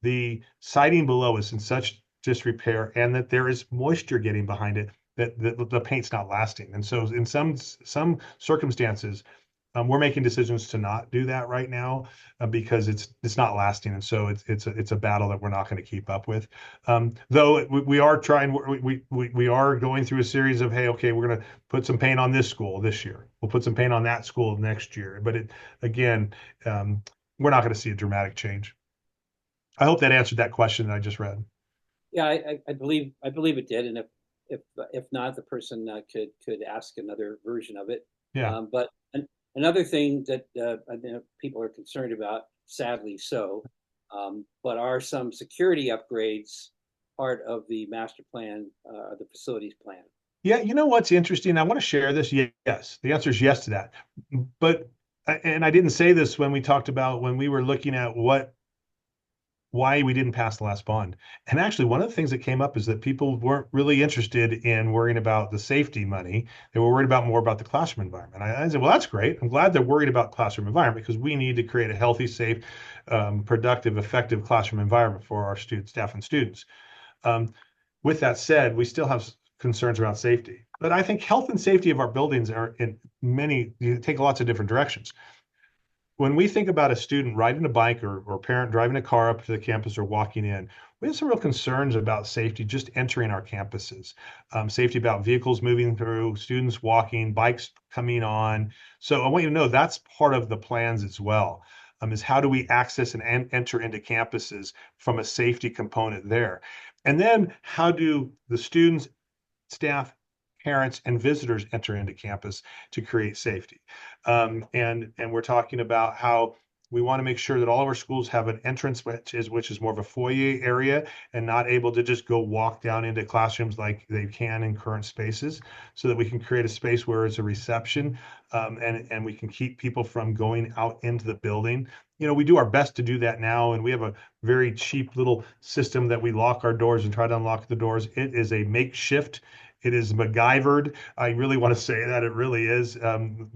the siding below is in such disrepair and that there is moisture getting behind it, that the paint's not lasting. And so in some circumstances, we're making decisions to not do that right now because it's not lasting, and so it's a battle that we're not going to keep up with. Though we are trying, we are going through a series of, hey, okay, we're going to put some paint on this school this year. We'll put some paint on that school next year. But again, we're not going to see a dramatic change. I hope that answered that question that I just read. Yeah, I believe it did, and if not, the person could ask another version of it. Yeah. But another thing that I know people are concerned about, sadly so, but are some security upgrades part of the master plan, the facilities plan? Yeah, you know what's interesting? I want to share this. Yes, the answer is yes to that. But and I didn't say this when we talked about when we were looking at why we didn't pass the last bond. And actually, one of the things that came up is that people weren't really interested in worrying about the safety money. They were worried about more about the classroom environment. I said, well, that's great. I'm glad they're worried about classroom environment because we need to create a healthy, safe, productive, effective classroom environment for our students, staff, and students. With that said, we still have concerns around safety. But I think health and safety of our buildings are in many, you take lots of different directions. When we think about a student riding a bike or a parent driving a car up to the campus or walking in, we have some real concerns about safety just entering our campuses. Safety about vehicles moving through, students walking, bikes coming on. So I want you to know that's part of the plans as well. Is how do we access and enter into campuses from a safety component there? And then how do the students, staff, parents, and visitors enter into campus to create safety? And we're talking about how we want to make sure that all of our schools have an entrance which is more of a foyer area and not able to just go walk down into classrooms like they can in current spaces, so that we can create a space where it's a reception, and we can keep people from going out into the building. We do our best to do that now, and we have a very cheap little system that we lock our doors and try to unlock the doors. It is a makeshift. It is MacGyvered. I really want to say that it really is,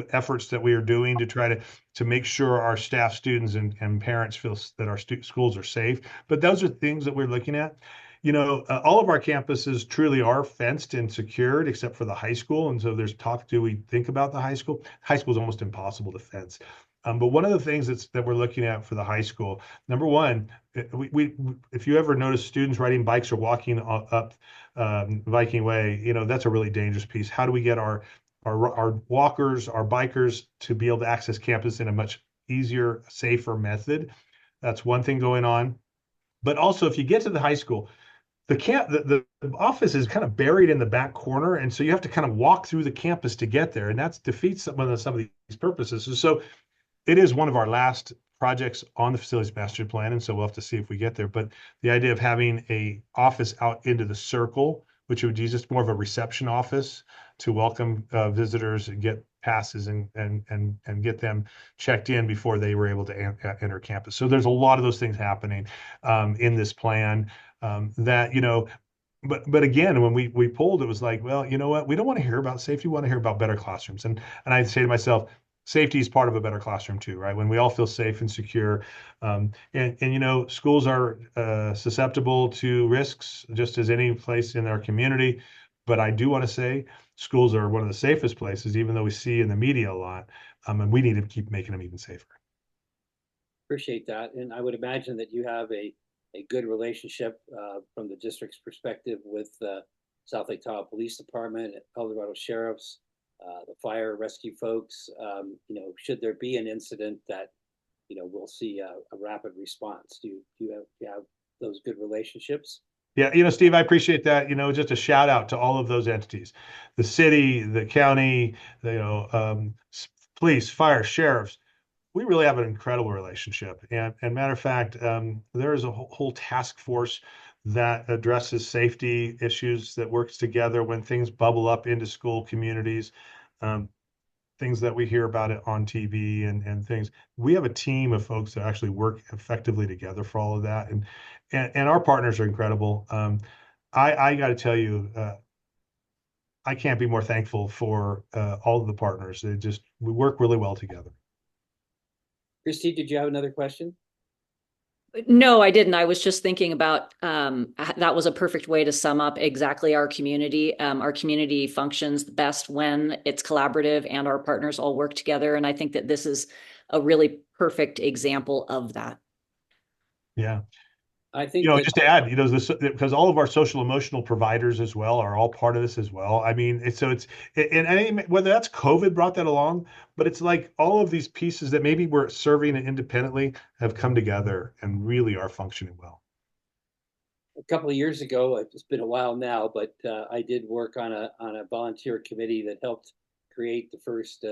efforts that we are doing to try to make sure our staff, students, and parents feel that our schools are safe. But those are things that we're looking at. All of our campuses truly are fenced and secured, except for the high school. And so there's talk, do we think about the high school? High school is almost impossible to fence. But one of the things that we're looking at for the high school, number one, if you ever notice students riding bikes or walking up Viking Way, that's a really dangerous piece. How do we get our walkers, our bikers to be able to access campus in a much easier, safer method? That's one thing going on. But also, if you get to the high school, the office is kind of buried in the back corner, and so you have to kind of walk through the campus to get there, and that defeats some of these purposes. And so it is one of our last projects on the facilities master plan, and so we'll have to see if we get there. But the idea of having a office out into the circle, which would be just more of a reception office to welcome visitors and get passes and get them checked in before they were able to enter campus. So there's a lot of those things happening in this plan, that but again, when we pulled, it was like, well, you know what? We don't want to hear about safety. We want to hear about better classrooms. And I say to myself, safety is part of a better classroom too, right? When we all feel safe and secure, and schools are susceptible to risks just as any place in our community. But I do want to say schools are one of the safest places, even though we see in the media a lot, and we need to keep making them even safer. Appreciate that, and I would imagine that you have a good relationship from the district's perspective with South Lake Tahoe Police Department, El Dorado Sheriffs, the fire rescue folks. Should there be an incident that we'll see a rapid response. Do you have those good relationships? Yeah, Steve, I appreciate that. Just a shout out to all of those entities, the city, the county, police, fire, sheriffs. We really have an incredible relationship. And matter of fact, there is a whole task force that addresses safety issues that works together when things bubble up into school communities, things that we hear about it on TV and things. We have a team of folks that actually work effectively together for all of that. And our partners are incredible. I got to tell you, I can't be more thankful for all of the partners. We work really well together. Christy, did you have another question? No, I didn't. I was just thinking about that was a perfect way to sum up exactly our community. Our community functions best when it's collaborative and our partners all work together. And I think that this is a really perfect example of that. Yeah. I think that Just to add, this because all of our social emotional providers as well are all part of this as well. I mean, whether that's COVID brought that along, but it's like all of these pieces that maybe were serving independently have come together and really are functioning well. a couple of years ago, it's been a while now, but I did work on a volunteer committee that helped create the first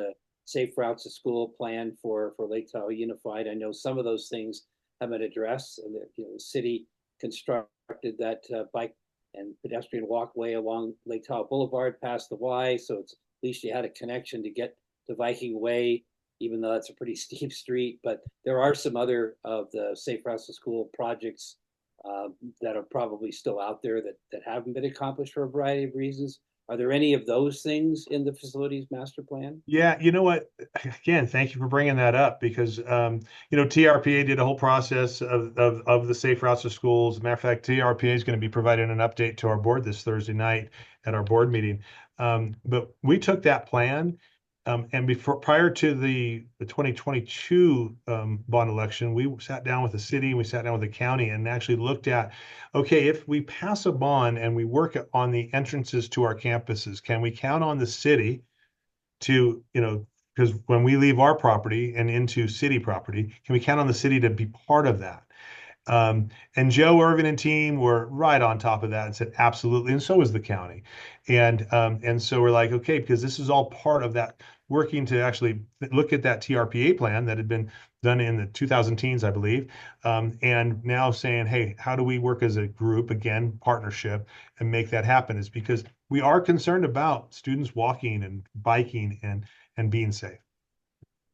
safe routes to school plan for Lake Tahoe Unified. I know some of those things have been addressed, and the city constructed that bike and pedestrian walkway along Lake Tahoe Boulevard past the Y, so it's at least you had a connection to get to Viking Way, even though that's a pretty steep street. But there are some other of the safe routes to school projects uh, that are probably still out there that haven't been accomplished for a variety of reasons. Are there any of those things in the facilities master plan? Yeah, you know what? Again, thank you for bringing that up because TRPA did a whole process of the safe routes to schools. As a matter of fact, TRPA is going to be providing an update to our board this Thursday night at our board meeting. But we took that plan, and prior to the 2022 bond election, we sat down with the city, we sat down with the county, and actually looked at, okay, if we pass a bond and we work on the entrances to our campuses, can we count on the city to, because when we leave our property and into city property, can we count on the city to be part of that? And Joe Irvin and team were right on top of that and said, absolutely. And so was the county. And so we're like, okay, because this is all part of that working to actually look at that TRPA plan that had been done in the 2000 teens, I believe. And now saying, hey, how do we work as a group, again, partnership, and make that happen? Is because we are concerned about students walking and biking and being safe.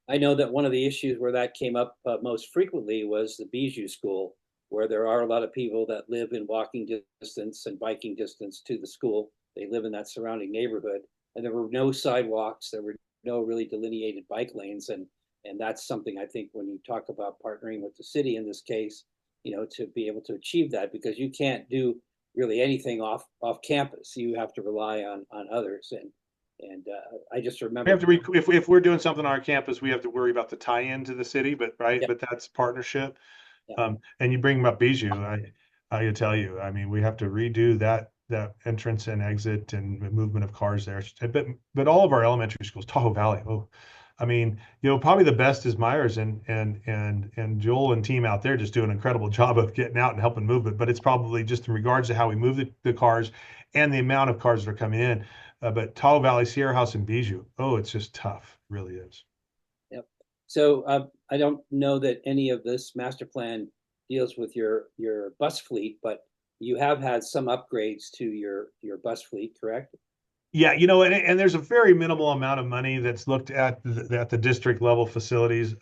I know that one of the issues where that came up most frequently was the Bijou School, where there are a lot of people that live in walking distance and biking distance to the school. They live in that surrounding neighborhood, and there were no sidewalks. There were no really delineated bike lanes, and that's something I think when you talk about partnering with the city in this case, to be able to achieve that, because you can't do really anything off campus. You have to rely on others, and I just We remember. have to if we're doing something on our campus, we have to worry about the tie-in to the city, but right, Yeah, but that's partnership. yeah. And you bring up Bijou, I can tell you, I mean, we have to redo that entrance and exit and movement of cars there. But all of our elementary schools, Tahoe Valley, oh, I mean, probably the best is Myers and Joel and team out there just do an incredible job of getting out and helping move it. But it's probably just in regards to how we move the cars and the amount of cars that are coming in. But Tahoe Valley, Sierra House, and Bijou, oh, it's just tough, it really is. Yep. So I don't know that any of this master plan deals with your bus fleet, but you have had some upgrades to your bus fleet, correct? Yeah, and there's a very minimal amount of money that's looked at the district level facilities.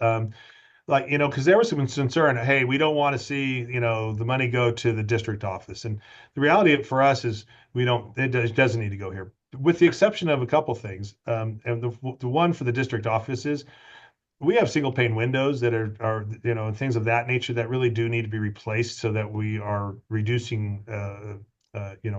Like, because there was some concern, hey, we don't want to see, the money go to the district office. And the reality for us is it doesn't need to go here, with the exception of a couple things. And the one for the district offices, we have single pane windows that are things of that nature that really do need to be replaced so that we are reducing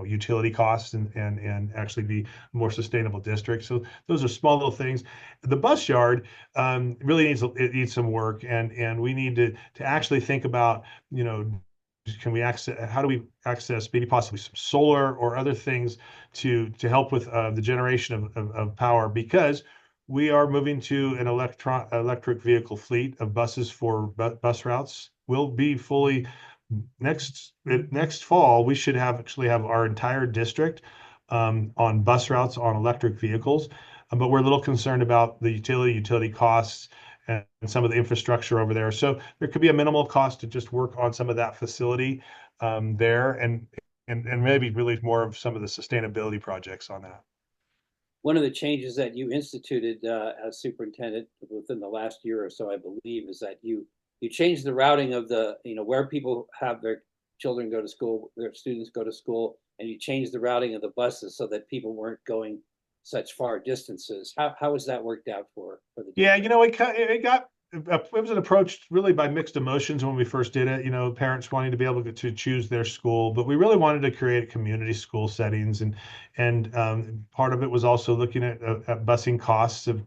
utility costs and actually be a more sustainable district. So those are small little things. The bus yard really needs some work, and we need to actually think about, can we access, how do we access maybe possibly some solar or other things to help with the generation of power, because we are moving to an electric vehicle fleet of buses for bus routes. We'll be fully next fall. We should actually have our entire district on bus routes on electric vehicles, but we're a little concerned about the utility costs and some of the infrastructure over there. So there could be a minimal cost to just work on some of that facility there, and maybe really more of some of the sustainability projects on that. One of the changes that you instituted as superintendent within the last year or so, I believe, is that you changed the routing of the where people have their children go to school, their students go to school, and you changed the routing of the buses so that people weren't going such far distances. How has that worked out for the Yeah, district? it got it was an approach really by mixed emotions when we first did it. You know, parents wanting to be able to choose their school, but we really wanted to create community school settings, and part of it was also looking at busing costs of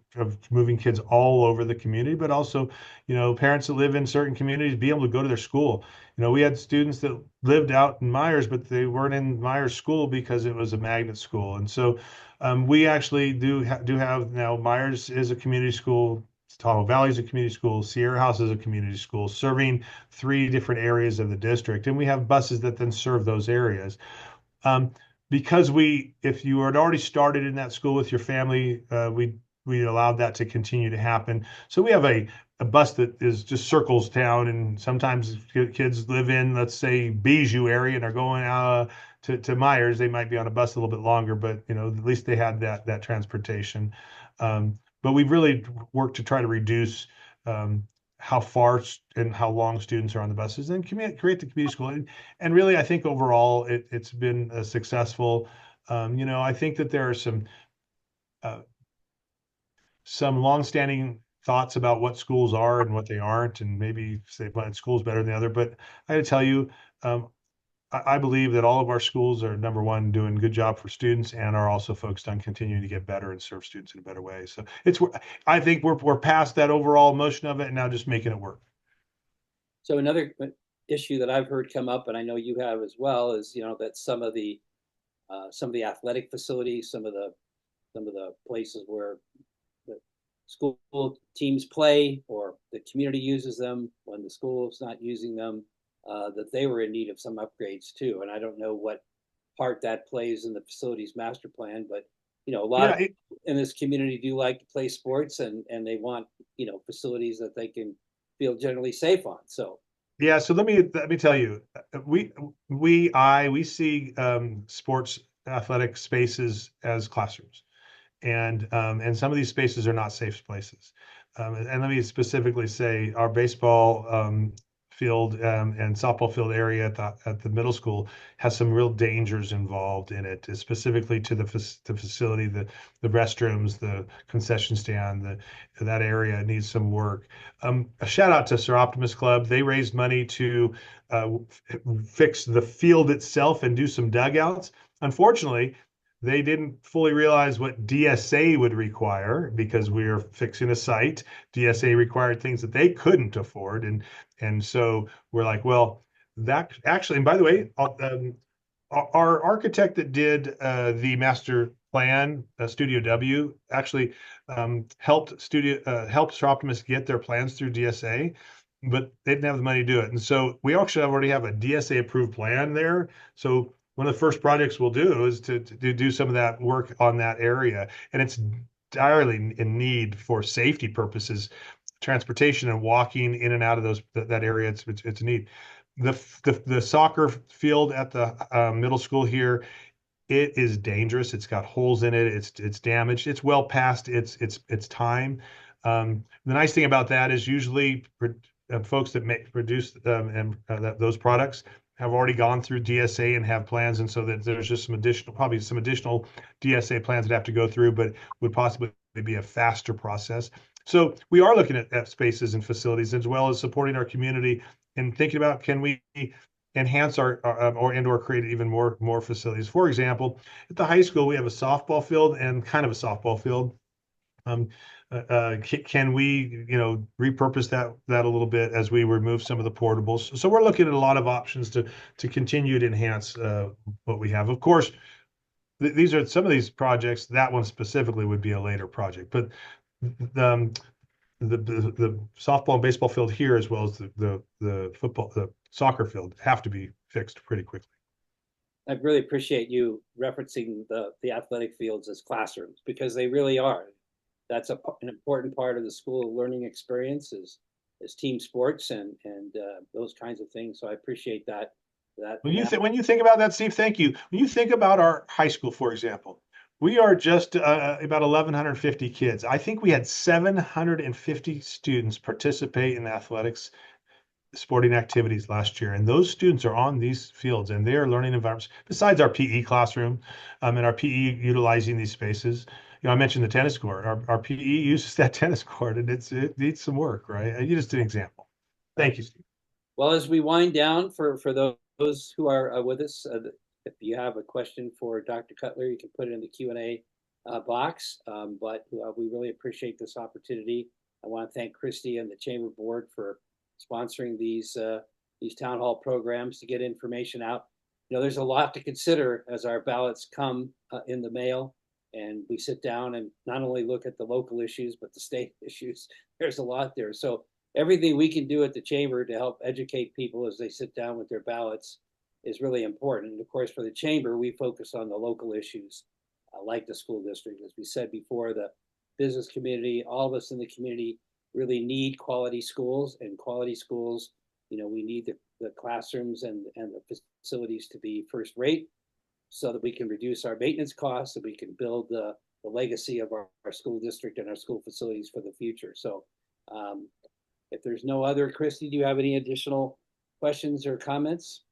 moving kids all over the community, but also, you know, parents that live in certain communities be able to go to their school. You know, we had students that lived out in Myers, but they weren't in Myers school because it was a magnet school, and so we actually do have now Myers is a community school. Tahoe Valley is a community school. Sierra House is a community school, serving 3 different areas of the district, and we have buses that then serve those areas. Um, because if you had already started in that school with your family, we allowed that to continue to happen. So we have a bus that is just circles town, and sometimes kids live in, let's say, Bijou area and are going to Myers. They might be on a bus a little bit longer, but you know, at least they had that transportation. But we've really worked to try to reduce how far and how long students are on the buses and create the community school. And really, I think overall it's been successful. You know, I think that there are uh, some longstanding thoughts about what schools are and what they aren't, and maybe say one school's better than the other. But I got to tell you, um, I believe that all of our schools are number one, doing a good job for students, and are also focused on continuing to get better and serve students in a better way. So I think we're past that overall motion of it, and now just making it work. So another issue that I've heard come up, and I know you have as well, is that some of the athletic facilities, some of the places where the school teams play or the community uses them when the school is not using them, that they were in need of some upgrades too. And I don't know what part that plays in the facilities master plan, but a lot Yeah, of in this community do like to play sports, and they want facilities that they can feel generally safe on. So yeah. So let me tell you, we see sports athletic spaces as classrooms. And some of these spaces are not safe places. And let me specifically say our baseball field and softball field area at the middle school has some real dangers involved in it, specifically to the facility, the restrooms, the concession stand, that area needs some work. A shout out to Sir Optimus Club. They raised money to fix the field itself and do some dugouts. Unfortunately, they didn't fully realize what DSA would require because we are fixing a site. DSA required things that they couldn't afford, and so we're like, well, that actually. And by the way, our architect that did the master plan, Studio W, actually helped Optimus get their plans through DSA, but they didn't have the money to do it. And so we actually already have a DSA approved plan there. So one of the first projects we'll do is to do some of that work on that area, and it's direly in need for safety purposes, transportation and walking in and out of that area. It's a need. The soccer field at the middle school here, it is dangerous. It's got holes in it. It's damaged. It's well past its time. The nice thing about that is usually folks that produce and those products have already gone through DSA and have plans, and so that there's just probably some additional DSA plans that have to go through, but would possibly be a faster process. So we are looking at spaces and facilities as well as supporting our community and thinking about, can we enhance or create even more facilities. For example, at the high school, we have a softball field and kind of a softball field. Can we, repurpose that a little bit as we remove some of the portables? So we're looking at a lot of options to continue to enhance what we have. Of course, these are some of these projects. That one specifically would be a later project, but the the softball and baseball field here, as well as the soccer field, have to be fixed pretty quickly. I really appreciate you referencing the athletic fields as classrooms, because they really are. That's an important part of the school learning experience is team sports and those kinds of things. So I appreciate that. When you think about that, Steve, thank you. When you think about our high school, for example, we are just about 1,150 kids. I think we had 750 students participate in athletics sporting activities last year, and those students are on these fields and they are learning environments besides our PE classroom and our PE utilizing these spaces. I mentioned the tennis court. Our PE uses that tennis court, and it needs some work, right? You just an example. Thank you, Steve. Well, as we wind down for those who are with us, if you have a question for Dr. Cutler, you can put it in the Q&A box. But we really appreciate this opportunity. I want to thank Christy and the Chamber Board for sponsoring these town hall programs to get information out. There's a lot to consider as our ballots come in the mail, and we sit down and not only look at the local issues, but the state issues. There's a lot there. So everything we can do at the chamber to help educate people as they sit down with their ballots is really important. And of course, for the chamber, we focus on the local issues, like the school district. As we said before, the business community, all of us in the community really need quality schools, and quality schools, we need the classrooms and the facilities to be first rate so that we can reduce our maintenance costs, so we can build the legacy of our school district and our school facilities for the future. So if there's no other, Christy, do you have any additional questions or comments?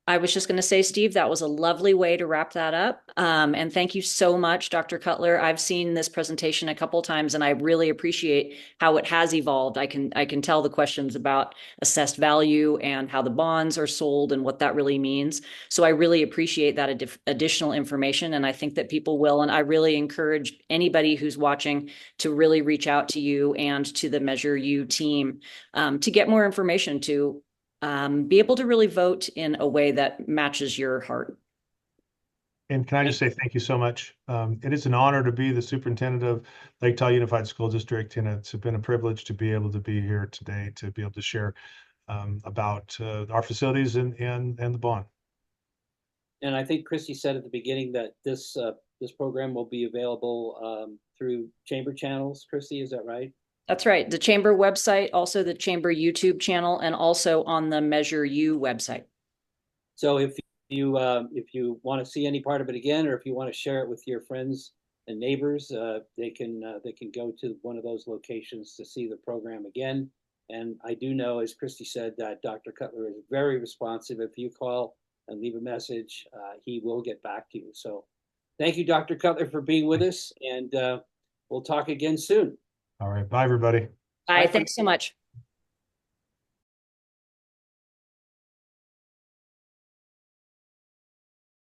I was just going to say, Steve, that was a lovely way to wrap that up. And thank you so much, Dr. Cutler. I've seen this presentation a couple times, and I really appreciate how it has evolved. I can tell the questions about assessed value and how the bonds are sold and what that really means. So I really appreciate that additional information, and I think that people will. And I really encourage anybody who's watching to really reach out to you and to the Measure U team to get more information, to be able to really vote in a way that matches your heart. And can I just say thank you so much? It is an honor to be the superintendent of Lake Tahoe Unified School District, and it's been a privilege to be able to be here today to be able to share about our facilities and the bond. And I think Christy said at the beginning that this program will be available through chamber channels. Christy, is that right? That's right. The chamber website, also the chamber YouTube channel, and also on the Measure U website. So if you want to see any part of it again, or if you want to share it with your friends and neighbors, they can go to one of those locations to see the program again. And I do know, as Christy said, that Dr. Cutler is very responsive. If you call and leave a message, he will get back to you. So thank you, Dr. Cutler, for being with us, and we'll talk again soon. All right. Bye, everybody. Bye. Thanks so much.